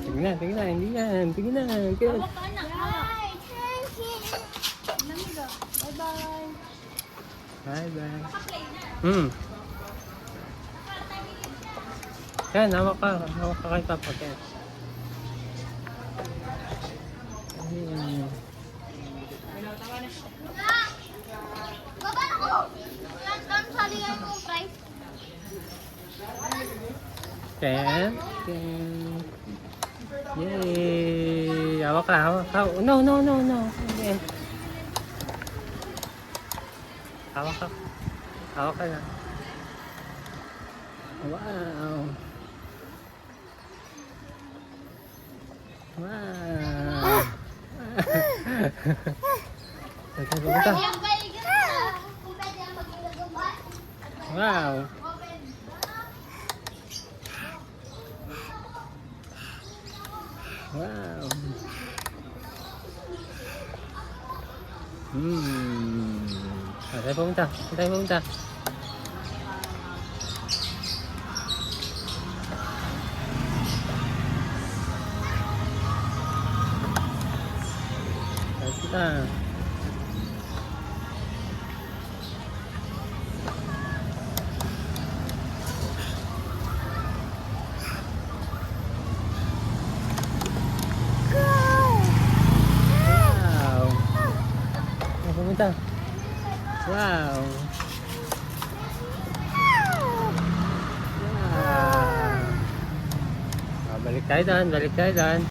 Tingnan, tingnan, hindi yan. Tingnan. Hawak ka na. Hawak. Lamig ah. Bye-bye. Bye-bye. Naka-play na. Yan, hawak ka. Hawak ka kay Papa Ken. Ayan. Baba na ko! Ang salihan mo, price. Ken. Ken. Yay! Hawak ka, hawak ka. No, no, no, no. Ayan. Hawak ka. Hawak ka na. Wow! Wow! Pumunta. Yung baligan na. Kung pwede ang mag-ilagumban. Wow! Open. Wow! Tayo pumunta. Tayo pumunta. Tayo pumunta. Wow! Tayo pumunta. Wow! Wow! Balik tayo doon. Balik tayo doon.